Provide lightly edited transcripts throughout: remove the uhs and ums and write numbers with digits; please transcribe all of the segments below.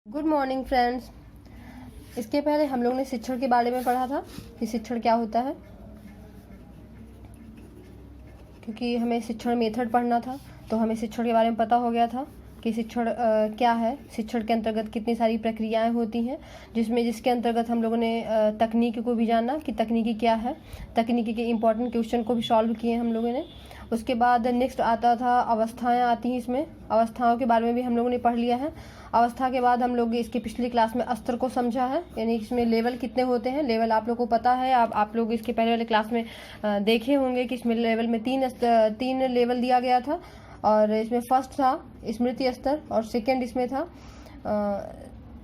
Good morning friends. इसके पहले हम लोग ने शिक्षण के बारे में पढ़ा था कि शिक्षण क्या होता है, क्योंकि हमें शिक्षण मेथड पढ़ना था तो हमें शिक्षण के बारे में पता हो गया था कि शिक्षण क्या है। शिक्षण के अंतर्गत कितनी सारी प्रक्रियाएं होती हैं, जिसके अंतर्गत हम लोगों ने तकनीक को भी जाना कि तकनीकी क्या है, तकनीकी के इम्पोर्टेंट क्वेश्चन को भी सॉल्व किए हम लोगों ने। उसके बाद नेक्स्ट आता था अवस्थाएं आती हैं, इसमें अवस्थाओं के बारे में भी हम लोगों ने पढ़ लिया है। अवस्था के बाद हम लोग इसकी पिछली क्लास में स्तर को समझा है, यानी इसमें लेवल कितने होते हैं। लेवल आप लोग को पता है, आप लोग इसके पहले वाले क्लास में देखे होंगे कि इसमें लेवल में तीन लेवल दिया गया था, और इसमें फर्स्ट था स्मृति स्तर और सेकंड इसमें था।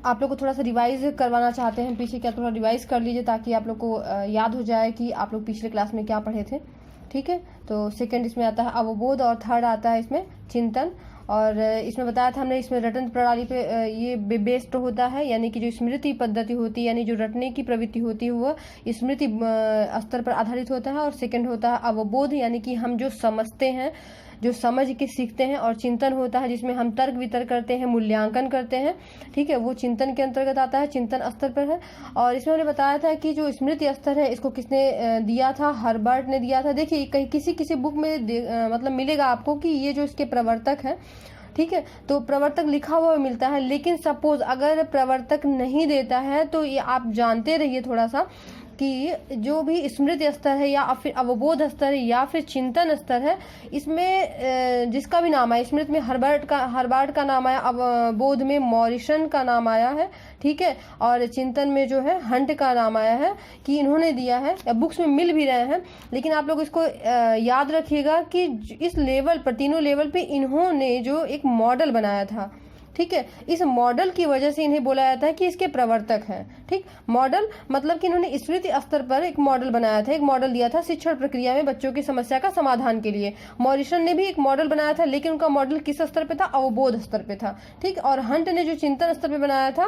आप लोग को थोड़ा सा रिवाइज करवाना चाहते हैं पीछे, क्या थोड़ा रिवाइज कर लीजिए ताकि आप लोग को याद हो जाए कि आप लोग पिछले क्लास में क्या पढ़े थे। ठीक है, तो सेकंड इसमें आता है अवबोध और थर्ड आता है इसमें चिंतन। और इसमें बताया था हमने, इसमें रटन प्रणाली पे ये बेस्ड होता है, यानी कि जो स्मृति पद्धति होती है, यानी जो रटने की प्रवृत्ति होती है वह स्मृति स्तर पर आधारित होता है। और सेकंड होता है अवबोध, यानी कि हम जो समझते हैं, जो समझ के सीखते हैं। और चिंतन होता है जिसमें हम तर्क वितर्क करते हैं, मूल्यांकन करते हैं। ठीक है, वो चिंतन के अंतर्गत आता है, चिंतन स्तर पर है। और इसमें हमने बताया था कि जो स्मृति स्तर है इसको किसने दिया था, हर्बर्ट ने दिया था। देखिए कहीं किसी बुक में मतलब मिलेगा आपको कि ये जो इसके प्रवर्तक है, ठीक है, तो प्रवर्तक लिखा हुआ मिलता है। लेकिन सपोज अगर प्रवर्तक नहीं देता है तो ये आप जानते रहिए थोड़ा सा कि जो भी स्मृति स्तर है या फिर अवबोध स्तर है या फिर चिंतन स्तर है, इसमें जिसका भी नाम है, स्मृति में हर्बर्ट का नाम आया, अवबोध में मॉरिसन का नाम आया है, ठीक है, और चिंतन में जो है हंट का नाम आया है कि इन्होंने दिया है, या बुक्स में मिल भी रहे हैं। लेकिन आप लोग इसको याद रखिएगा कि इस लेवल पर, तीनों लेवल पे इन्होंने जो एक मॉडल बनाया था, ठीक है, इस मॉडल की वजह से इन्हें बोला जाता है कि इसके प्रवर्तक हैं। ठीक, मॉडल मतलब कि इन्होंने स्मृति स्तर पर एक मॉडल बनाया था, एक मॉडल दिया था शिक्षण प्रक्रिया में बच्चों की समस्या का समाधान के लिए। मॉरिसन ने भी एक मॉडल बनाया था, लेकिन उनका मॉडल किस स्तर पे था, अवबोध स्तर पे था। ठीक, और हंट ने जो चिंतन स्तर पे बनाया था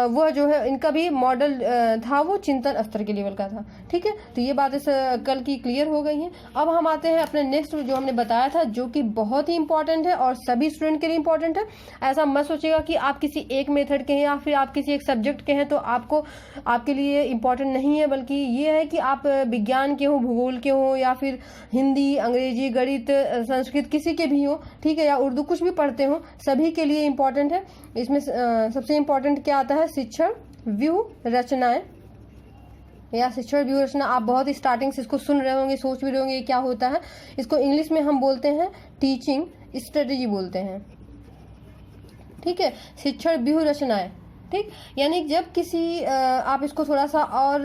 वह जो है इनका भी मॉडल था, वो चिंतन स्तर के लेवल का था। ठीक है, तो ये बातें कल की क्लियर हो गई हैं। अब हम आते हैं अपने नेक्स्ट जो हमने बताया था, जो कि बहुत ही इंपॉर्टेंट है और सभी स्टूडेंट के लिए इंपॉर्टेंट है। ऐसा मत सोचिएगा कि आप किसी एक मेथड के हैं या फिर आप किसी एक सब्जेक्ट के हैं तो आपके लिए इम्पोर्टेंट नहीं है, बल्कि ये है कि आप विज्ञान के हो, भूगोल के हो, या फिर हिंदी, अंग्रेजी, गणित, संस्कृत, किसी के भी हो, ठीक है, या उर्दू, कुछ भी पढ़ते हो, सभी के लिए इम्पोर्टेंट है। इसमें सबसे इम्पोर्टेंट क्या आता है, शिक्षण व्यूह रचनाएं या शिक्षण व्यूह रचना। आप बहुत स्टार्टिंग से इसको सुन रहे होंगे, सोच भी रहे होंगे क्या होता है। इसको इंग्लिश में हम बोलते हैं टीचिंग स्ट्रेटेजी बोलते हैं। ठीक है, शिक्षण व्यूह रचनाएं। ठीक, यानी जब किसी आप इसको थोड़ा सा और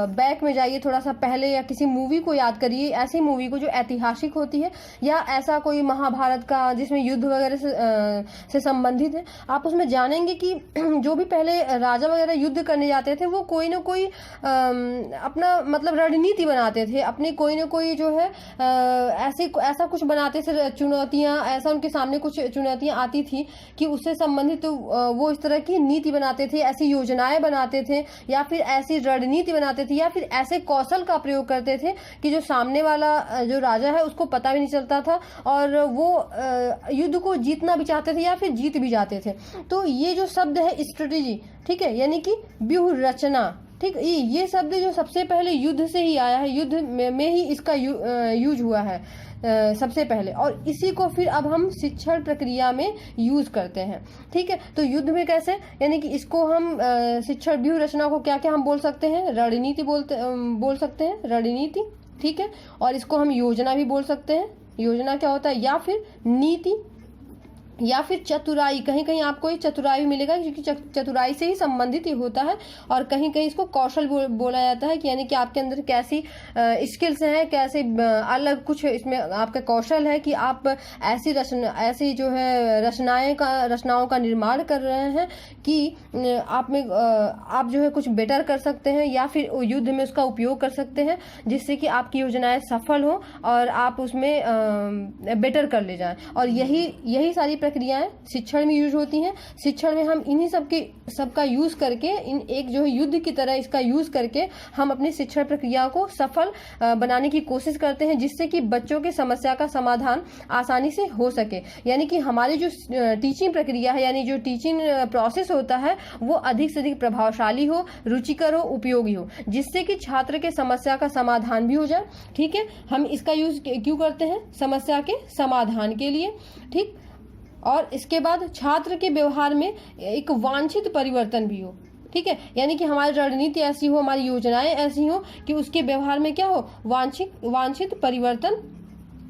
बैक में जाइए, थोड़ा सा पहले, या किसी मूवी को याद करिए, ऐसी मूवी को जो ऐतिहासिक होती है, या ऐसा कोई महाभारत का जिसमें युद्ध वगैरह से संबंधित है। आप उसमें जानेंगे कि जो भी पहले राजा वगैरह युद्ध करने जाते थे वो कोई ना कोई अपना मतलब रणनीति बनाते थे, अपने कोई ना कोई जो है ऐसा कुछ बनाते थे, चुनौतियां, ऐसा उनके सामने कुछ चुनौतियां आती थी कि उससे संबंधित वो इस तरह की नीति बनाते थे, ऐसी योजनाएं बनाते थे, या फिर ऐसी रणनीति बनाते थे, या फिर ऐसे कौशल का प्रयोग करते थे कि जो सामने वाला जो राजा है उसको पता भी नहीं चलता था, और वो युद्ध को जीतना भी चाहते थे या फिर जीत भी जाते थे। तो ये जो शब्द है स्ट्रेटेजी, ठीक है, यानी कि व्यूह रचना। ठीक, ये शब्द जो सबसे पहले युद्ध से ही आया है, युद्ध में ही इसका यूज हुआ है सबसे पहले, और इसी को फिर अब हम शिक्षण प्रक्रिया में यूज करते हैं। ठीक है, तो युद्ध में कैसे, यानी कि इसको हम शिक्षण व्यूह रचना को क्या क्या हम बोल सकते हैं, रणनीति बोल सकते हैं, रणनीति। ठीक है, और इसको हम योजना भी बोल सकते हैं, योजना क्या होता है, या फिर नीति, या फिर चतुराई। कहीं कहीं आपको ये चतुराई भी मिलेगा, क्योंकि चतुराई से ही संबंधित ही होता है। और कहीं कहीं इसको कौशल बोला जाता है कि यानी कि आपके अंदर कैसी स्किल्स हैं, कैसे अलग कुछ इसमें आपका कौशल है कि आप ऐसी जो है रचनाओं का निर्माण कर रहे हैं कि आप जो है कुछ बेटर कर सकते हैं, या फिर युद्ध में उसका उपयोग कर सकते हैं, जिससे कि आपकी योजनाएं सफल हो और आप उसमें बेटर कर ले जाएं। और यही सारी प्रक्रियाएं शिक्षण में यूज होती हैं। शिक्षण में हम इन्हीं सबका यूज करके इन एक जो है युद्ध की तरह इसका यूज करके हम अपनी शिक्षण प्रक्रिया को सफल बनाने की कोशिश करते हैं, जिससे कि बच्चों की समस्या का समाधान आसानी से हो सके। यानी कि हमारी जो टीचिंग प्रक्रिया है, यानी जो टीचिंग प्रोसेस होता है, वो अधिक से अधिक प्रभावशाली हो, रुचिकर हो, उपयोगी हो, जिससे कि छात्र के समस्या का समाधान भी हो जाए। ठीक है, हम इसका यूज क्यों करते हैं? समस्या के समाधान के लिए। ठीक, और इसके बाद छात्र के व्यवहार में एक वांछित परिवर्तन भी हो। ठीक है, यानी कि हमारी रणनीति ऐसी हो, हमारी योजनाएं ऐसी हो कि उसके व्यवहार में क्या हो, वांछित परिवर्तन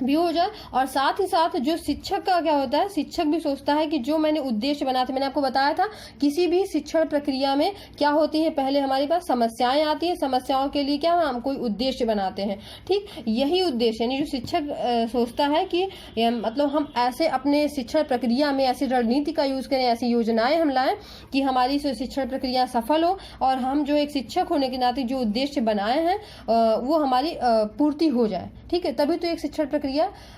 भी हो जाए। और साथ ही साथ जो शिक्षक का क्या होता है, शिक्षक भी सोचता है कि जो मैंने उद्देश्य बनाया था, मैंने आपको बताया था किसी भी शिक्षण प्रक्रिया में क्या होती है, पहले हमारे पास समस्याएं आती है, समस्याओं के लिए क्या हम कोई उद्देश्य बनाते हैं। ठीक, यही उद्देश्य यानी जो शिक्षक सोचता है कि मतलब हम ऐसे अपने शिक्षण प्रक्रिया में ऐसी रणनीति का यूज करें, ऐसी योजनाएं हम लाएं कि हमारी शिक्षण प्रक्रिया सफल हो और हम जो एक शिक्षक होने के नाते जो उद्देश्य बनाए हैं वो हमारी पूर्ति हो जाए। ठीक है, तभी तो एक शिक्षण प्रक्रिया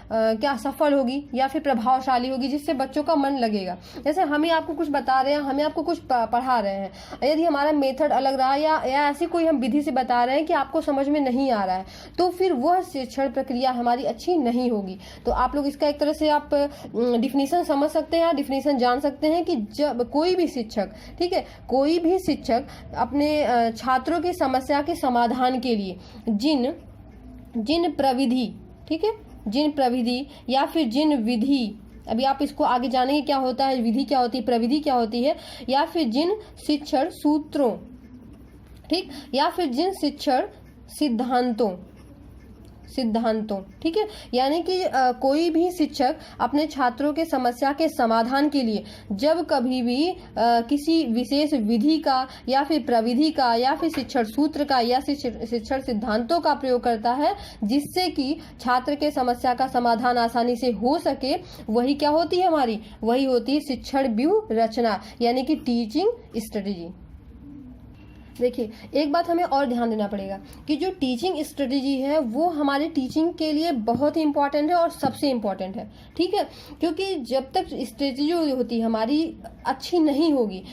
क्या सफल होगी या फिर प्रभावशाली होगी, जिससे बच्चों का मन लगेगा। जैसे हम ही आपको कुछ बता रहे हैं, हमें आपको कुछ पढ़ा रहे हैं, यदि हमारा मेथड अलग रहा या ऐसी कोई हम विधि से बता रहे हैं कि आपको समझ में नहीं आ रहा है, तो फिर वह शिक्षण प्रक्रिया हमारी अच्छी नहीं होगी। तो आप लोग इसका एक तरह से आप डिफिनीशन समझ सकते हैं, डिफिनीशन जान सकते हैं कि जब कोई भी शिक्षक, ठीक है, कोई भी शिक्षक अपने छात्रों की समस्या के समाधान के लिए जिन प्रविधि, ठीक है, जिन प्रविधि या फिर जिन विधि, अभी आप इसको आगे जानेंगे क्या होता है, विधि क्या होती है, प्रविधि क्या होती है, या फिर जिन शिक्षण सूत्रों, ठीक, या फिर जिन शिक्षण सिद्धांतों, ठीक है, यानी कि कोई भी शिक्षक अपने छात्रों के समस्या के समाधान के लिए जब कभी भी किसी विशेष विधि का या फिर प्रविधि का या फिर शिक्षण सूत्र का या शिक्षण सिद्धांतों का प्रयोग करता है, जिससे कि छात्र के समस्या का समाधान आसानी से हो सके, वही क्या होती है हमारी, वही होती है शिक्षण व्यूह रचना, यानी कि टीचिंग स्ट्रेटेजी। देखिए, एक बात हमें और ध्यान देना पड़ेगा कि जो टीचिंग स्ट्रेटेजी है वो हमारे टीचिंग के लिए बहुत ही इंपॉर्टेंट है और सबसे इम्पॉर्टेंट है। ठीक है, क्योंकि जब तक स्ट्रेटेजी होती है हमारी अच्छी नहीं होगी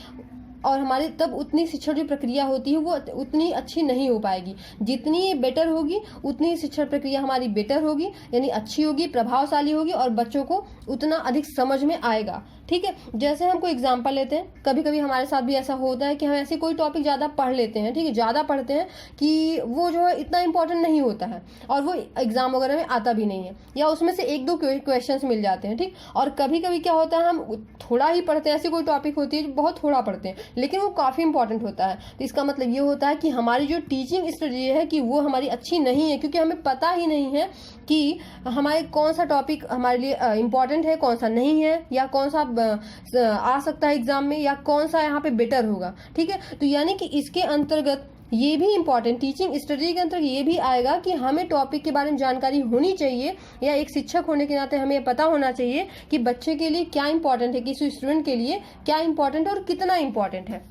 और हमारी तब उतनी शिक्षण जो प्रक्रिया होती है वो उतनी अच्छी नहीं हो पाएगी। जितनी बेटर होगी उतनी शिक्षण प्रक्रिया हमारी बेटर होगी, यानी अच्छी होगी, प्रभावशाली होगी और बच्चों को उतना अधिक समझ में आएगा। ठीक है, जैसे हम कोई एग्जाम्पल लेते हैं, कभी कभी हमारे साथ भी ऐसा होता है कि हम ऐसे कोई टॉपिक ज़्यादा पढ़ लेते हैं, ठीक है, ज़्यादा पढ़ते हैं कि वो जो है इतना इंपॉर्टेंट नहीं होता है और वो एग्जाम वगैरह में आता भी नहीं है, या उसमें से एक दो क्वेश्चंस मिल जाते हैं। ठीक, और कभी कभी क्या होता है हम थोड़ा ही पढ़ते हैं, ऐसी कोई टॉपिक होती है जो बहुत थोड़ा पढ़ते हैं लेकिन वो काफ़ी इंपॉर्टेंट होता है। तो इसका मतलब ये होता है कि हमारी जो टीचिंग स्ट्रेटजी है कि वो हमारी अच्छी नहीं है, क्योंकि हमें पता ही नहीं है कि हमारे कौन सा टॉपिक हमारे लिए इम्पॉर्टेंट है, कौन सा नहीं है, या कौन सा आ सकता है एग्जाम में, या कौन सा यहाँ पे बेटर होगा। ठीक है, तो यानी कि इसके अंतर्गत ये भी इम्पॉर्टेंट, टीचिंग स्ट्रेटजी के अंतर्गत ये भी आएगा कि हमें टॉपिक के बारे में जानकारी होनी चाहिए, या एक शिक्षक होने के नाते हमें पता होना चाहिए कि बच्चे के लिए क्या इंपॉर्टेंट है, किसी स्टूडेंट के लिए क्या इंपॉर्टेंट है और कितना इंपॉर्टेंट है।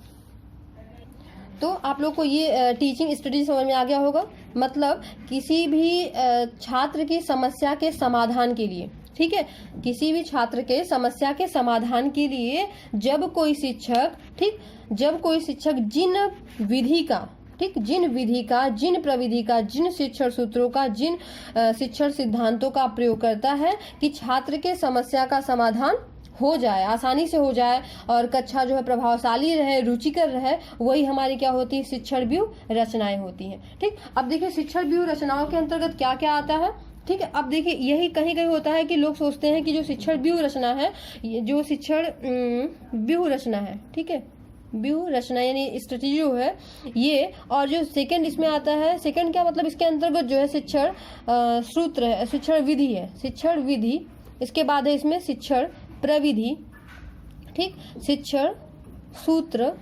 तो आप लोग को ये टीचिंग स्ट्रेटजी समझ में आ गया होगा। मतलब किसी भी छात्र की समस्या के समाधान के लिए, ठीक है, किसी भी छात्र के समस्या के समाधान के लिए जब कोई शिक्षक, ठीक, जब कोई शिक्षक जिन विधि का, ठीक, जिन विधि का, जिन प्रविधि का, जिन शिक्षण सूत्रों का, जिन शिक्षण सिद्धांतों का प्रयोग करता है कि छात्र के समस्या का समाधान हो जाए, आसानी से हो जाए और कक्षा जो है प्रभावशाली रहे, रुचिकर रहे, वही हमारी क्या होती है, शिक्षण व्यूह रचनाएं होती हैं। ठीक, अब देखिए शिक्षण व्यूह रचनाओं के अंतर्गत क्या क्या आता है। ठीक है, अब देखिए यही कहीं कहीं होता है कि लोग सोचते हैं कि जो शिक्षण व्यूह रचना है, जो शिक्षण व्यूह रचना है, ठीक है, व्यूह रचना यानी स्ट्रेटजी जो है ये, और जो सेकंड इसमें आता है, सेकंड क्या मतलब इसके अंतर्गत जो है शिक्षण सूत्र है, शिक्षण विधि है, शिक्षण विधि, इसके बाद है इसमें शिक्षण प्रविधि, ठीक, शिक्षण सूत्र,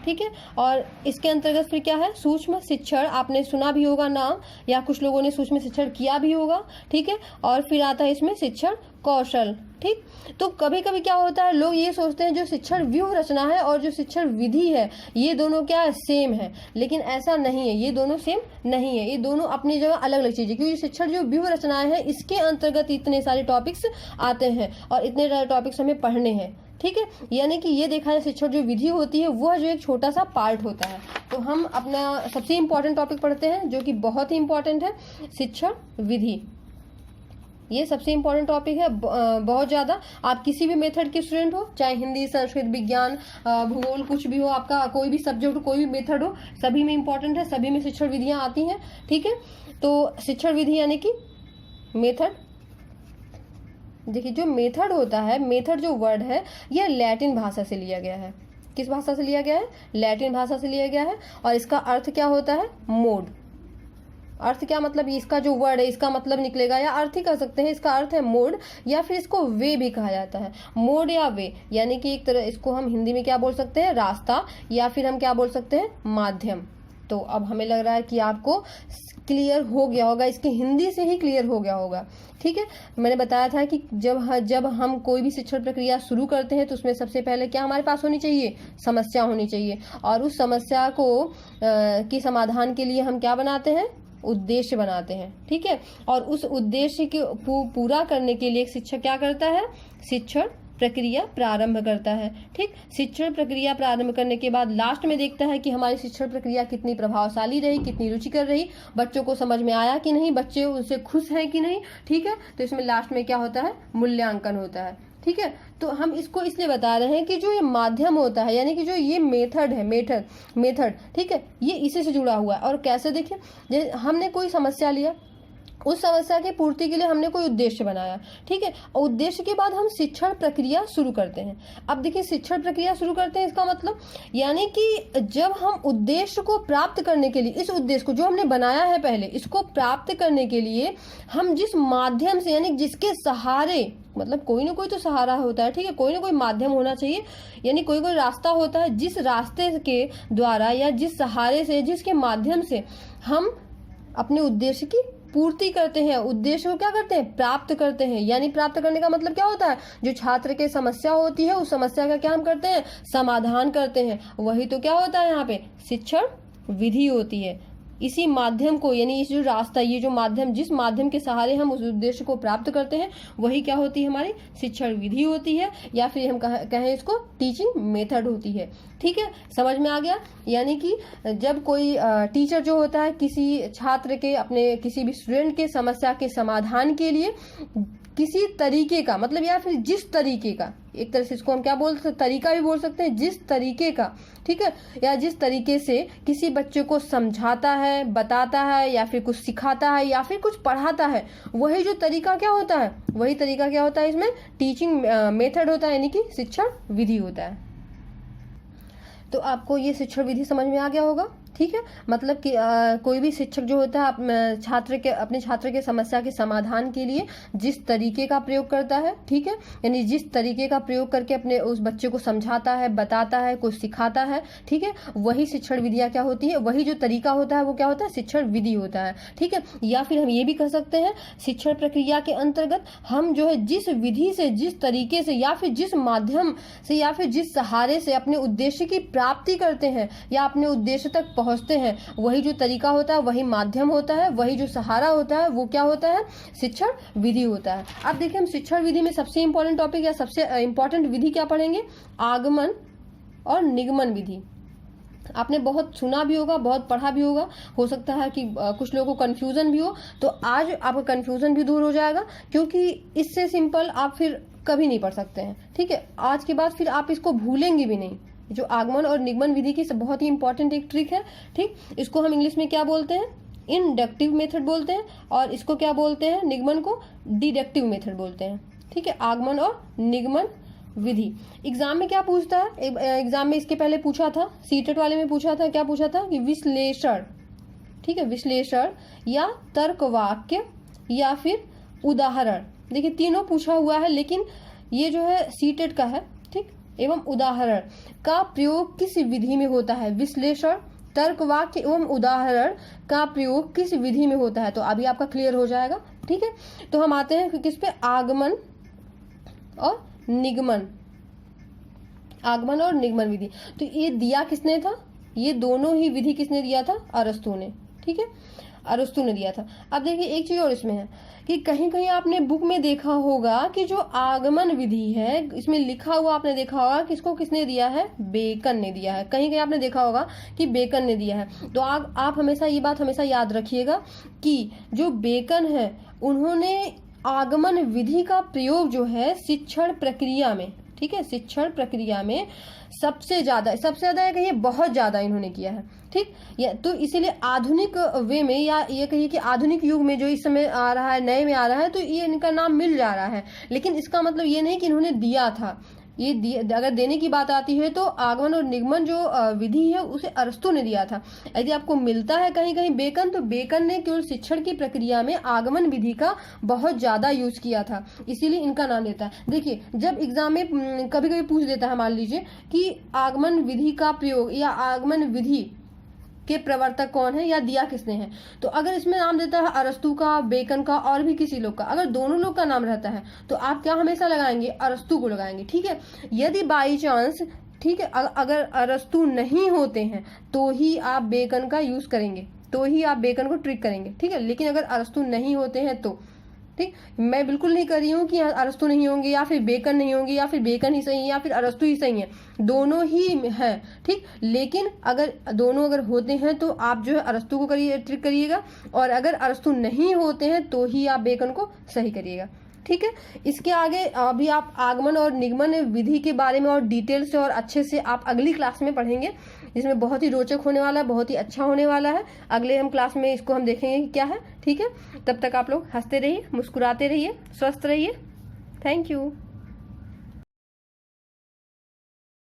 ठीक है। और इसके अंतर्गत फिर क्या है, सूक्ष्म शिक्षण, आपने सुना भी होगा नाम, या कुछ लोगों ने सूक्ष्म शिक्षण किया भी होगा, ठीक है। और फिर आता है इसमें शिक्षण कौशल, ठीक। तो कभी कभी क्या होता है, लोग ये सोचते हैं जो शिक्षण व्यूह रचना है और जो शिक्षण विधि है ये दोनों क्या है, सेम है, लेकिन ऐसा नहीं है, ये दोनों सेम नहीं है, ये दोनों अपनी जगह अलग अलग चीजें, क्योंकि शिक्षण जो व्यूह रचनाएं हैं इसके अंतर्गत इतने सारे टॉपिक्स आते हैं और इतने सारे टॉपिक्स हमें पढ़ने हैं, ठीक है। यानी कि ये देखा जाए शिक्षण जो विधि होती है वह जो एक छोटा सा पार्ट होता है। तो हम अपना सबसे इम्पोर्टेंट टॉपिक पढ़ते हैं जो कि बहुत ही इम्पोर्टेंट है, शिक्षण विधि। ये सबसे इम्पोर्टेंट टॉपिक है बहुत ज़्यादा। आप किसी भी मेथड के स्टूडेंट हो, चाहे हिंदी, संस्कृत, विज्ञान, भूगोल, कुछ भी हो, आपका कोई भी सब्जेक्ट हो, कोई भी मेथड हो, सभी में इम्पोर्टेंट है, सभी में शिक्षण विधियाँ आती हैं, ठीक है। तो शिक्षण विधि यानी कि मेथड, देखिए जो मेथड होता है, मेथड जो वर्ड है यह लैटिन भाषा से लिया गया है। किस भाषा से लिया गया है, लैटिन भाषा से लिया गया है। और इसका अर्थ क्या होता है, मोड। अर्थ क्या मतलब, इसका जो वर्ड है इसका मतलब निकलेगा, या अर्थ ही कह सकते हैं, इसका अर्थ है मोड, या फिर इसको वे भी कहा जाता है, मोड या वे, यानी कि एक तरह इसको हम हिंदी में क्या बोल सकते हैं, रास्ता, या फिर हम क्या बोल सकते हैं, माध्यम। तो अब हमें लग रहा है कि आपको क्लियर हो गया होगा, इसके हिंदी से ही क्लियर हो गया होगा, ठीक है। मैंने बताया था कि जब हम कोई भी शिक्षण प्रक्रिया शुरू करते हैं तो उसमें सबसे पहले क्या हमारे पास होनी चाहिए, समस्या होनी चाहिए, और उस समस्या को की समाधान के लिए हम क्या बनाते हैं, उद्देश्य बनाते हैं, ठीक है। और उस उद्देश्य को पूरा करने के लिए शिक्षक क्या करता है, शिक्षण प्रक्रिया प्रारंभ करता है, ठीक। शिक्षण प्रक्रिया प्रारंभ करने के बाद लास्ट में देखता है कि हमारी शिक्षण प्रक्रिया कितनी प्रभावशाली रही, कितनी रुचिकर रही, बच्चों को समझ में आया कि नहीं, बच्चे उनसे खुश हैं कि नहीं, ठीक है। तो इसमें लास्ट में क्या होता है, मूल्यांकन होता है, ठीक है। तो हम इसको इसलिए बता रहे हैं कि जो ये माध्यम होता है, यानी कि जो ये मेथड है, मेथड, ठीक है, ये इसी से जुड़ा हुआ है। और कैसे, देखिए हमने कोई समस्या लिया, उस समस्या की पूर्ति के लिए हमने कोई उद्देश्य बनाया, ठीक है, और उद्देश्य के बाद हम शिक्षण प्रक्रिया शुरू करते हैं। अब देखिए शिक्षण प्रक्रिया शुरू करते हैं, इसका मतलब यानी कि जब हम उद्देश्य को प्राप्त करने के लिए, इस उद्देश्य को जो हमने बनाया है पहले, इसको प्राप्त करने के लिए हम जिस माध्यम से, यानी जिसके सहारे, मतलब कोई ना कोई तो सहारा होता है, ठीक है, कोई ना कोई माध्यम होना चाहिए, यानी कोई कोई रास्ता होता है, जिस रास्ते के द्वारा या जिस सहारे से, जिसके माध्यम से हम अपने उद्देश्य की पूर्ति करते हैं, उद्देश्य को क्या करते हैं, प्राप्त करते हैं। यानी प्राप्त करने का मतलब क्या होता है, जो छात्र की समस्या होती है उस समस्या का क्या हम करते हैं, समाधान करते हैं, वही तो क्या होता है यहाँ पे शिक्षण विधि होती है। इसी माध्यम को, यानी इस जो रास्ता, ये जो माध्यम, जिस माध्यम के सहारे हम उस उद्देश्य को प्राप्त करते हैं, वही क्या होती है, हमारी शिक्षण विधि होती है, या फिर हम कहें इसको टीचिंग मेथड होती है, ठीक है। समझ में आ गया। यानी कि जब कोई टीचर जो होता है किसी छात्र के, अपने किसी भी स्टूडेंट के समस्या के समाधान के लिए किसी तरीके का, मतलब या फिर जिस तरीके का, एक तरह से इसको हम क्या बोल सकते, तरीका भी बोल सकते हैं, जिस तरीके का, ठीक है, या जिस तरीके से किसी बच्चे को समझाता है, बताता है, या फिर कुछ सिखाता है, या फिर कुछ पढ़ाता है, वही जो तरीका क्या होता है, वही तरीका क्या होता है, इसमें टीचिंग मेथड होता है, यानी कि शिक्षण विधि होता है। तो आपको ये शिक्षण विधि समझ में आ गया होगा, ठीक है। मतलब कि कोई भी शिक्षक जो होता है अपने छात्र के समस्या के समाधान के लिए जिस तरीके का प्रयोग करता है, ठीक है, यानी जिस तरीके का प्रयोग करके अपने उस बच्चे को समझाता है, बताता है, कुछ सिखाता है, ठीक है, वही शिक्षण विधियाँ क्या होती है, वही जो तरीका होता है वो क्या होता है, शिक्षण विधि होता है, ठीक है। या फिर हम ये भी कह सकते हैं, शिक्षण प्रक्रिया के अंतर्गत हम जो है जिस विधि से, जिस तरीके से, या फिर जिस माध्यम से, या फिर जिस सहारे से अपने उद्देश्य की प्राप्ति करते हैं या अपने उद्देश्य तक पहुंचते हैं, वही जो तरीका होता है, वही माध्यम होता है, वही जो सहारा होता है, वो क्या होता है, शिक्षण विधि होता है। अब देखिए हम शिक्षण विधि में सबसे इंपॉर्टेंट टॉपिक या सबसे इंपॉर्टेंट विधि क्या पढ़ेंगे, आगमन और निगमन विधि। आपने बहुत सुना भी होगा, बहुत पढ़ा भी होगा, हो सकता है कि कुछ लोगों को कंफ्यूजन भी हो, तो आज आपका कंफ्यूजन भी दूर हो जाएगा, क्योंकि इससे सिंपल आप फिर कभी नहीं पढ़ सकते हैं, ठीक है। आज के बाद फिर आप इसको भूलेंगे भी नहीं। जो आगमन और निगमन विधि की बहुत ही इंपॉर्टेंट एक ट्रिक है, ठीक। इसको हम इंग्लिश में क्या बोलते हैं, इंडक्टिव मेथड बोलते हैं, और इसको क्या बोलते हैं, निगमन को डिडक्टिव मेथड बोलते हैं, ठीक है। आगमन और निगमन विधि एग्जाम में क्या पूछता है, एग्जाम में इसके पहले पूछा था, सीटेट वाले में पूछा था, क्या पूछा था कि विश्लेषण, ठीक है, विश्लेषण या तर्क वाक्य या फिर उदाहरण। देखिए तीनों पूछा हुआ है, लेकिन ये जो है सीटेट का है, ठीक, एवं उदाहरण का प्रयोग किस विधि में होता है? विश्लेषण, तर्क, वाक्य एवं उदाहरण का प्रयोग किस विधि में होता है? तो अभी आपका क्लियर हो जाएगा। ठीक है, तो हम आते हैं किस पे? आगमन और निगमन, आगमन और निगमन विधि। तो ये दिया किसने था? ये दोनों ही विधि किसने दिया था? अरस्तु ने। ठीक है, अरस्तु ने दिया था। अब देखिए एक चीज और इसमें है कि कहीं कहीं आपने बुक में देखा होगा कि जो आगमन विधि है इसमें लिखा हुआ आपने देखा होगा कि इसको किसने दिया है? बेकन ने दिया है। कहीं कहीं आपने देखा होगा कि बेकन ने दिया है। तो आप हमेशा ये बात हमेशा याद रखिएगा कि जो बेकन है उन्होंने आगमन विधि का प्रयोग जो है शिक्षण प्रक्रिया में, ठीक है, शिक्षण प्रक्रिया में सबसे ज्यादा कहिए बहुत ज्यादा इन्होंने किया है। ठीक, या तो इसीलिए आधुनिक वे में या ये कहिए कि आधुनिक युग में जो इस समय आ रहा है, नए में आ रहा है, तो ये इनका नाम मिल जा रहा है। लेकिन इसका मतलब ये नहीं कि इन्होंने दिया था। ये अगर देने की बात आती है तो आगमन और निगमन जो विधि है उसे अरस्तु ने दिया था। यदि आपको मिलता है कहीं कहीं बेकन, तो बेकन ने केवल शिक्षण की प्रक्रिया में आगमन विधि का बहुत ज्यादा यूज किया था, इसीलिए इनका नाम लेता है। देखिए जब एग्जाम में कभी कभी पूछ देता है, मान लीजिए कि आगमन विधि का प्रयोग या आगमन विधि के प्रवर्तक कौन है या दिया किसने है, तो अगर इसमें नाम देता है अरस्तु का, बेकन का और भी किसी लोग का, अगर दोनों लोग का नाम रहता है तो आप क्या हमेशा लगाएंगे? अरस्तु को लगाएंगे। ठीक है, यदि बाई चांस, ठीक है, अगर अरस्तु नहीं होते हैं तो ही आप बेकन का यूज करेंगे, तो ही आप बेकन को ट्रिक करेंगे। ठीक है, लेकिन अगर अरस्तु नहीं होते हैं तो, ठीक, मैं बिल्कुल नहीं कर रही हूँ कि अरस्तु नहीं होंगे या फिर बेकन नहीं होंगे या फिर बेकन ही सही है या फिर अरस्तु ही सही है, दोनों ही है। ठीक, लेकिन अगर दोनों अगर होते हैं तो आप जो है अरस्तु को करिए, ट्रिक करिएगा, और अगर अरस्तु नहीं होते हैं तो ही आप बेकन को सही करिएगा। ठीक है, इसके आगे अभी आप आगमन और निगमन विधि के बारे में और डिटेल से और अच्छे से आप अगली क्लास में पढ़ेंगे, जिसमें बहुत ही रोचक होने वाला है, बहुत ही अच्छा होने वाला है। अगले हम क्लास में इसको हम देखेंगे कि क्या है। ठीक है, तब तक आप लोग हंसते रहिए, मुस्कुराते रहिए, स्वस्थ रहिए। Thank you.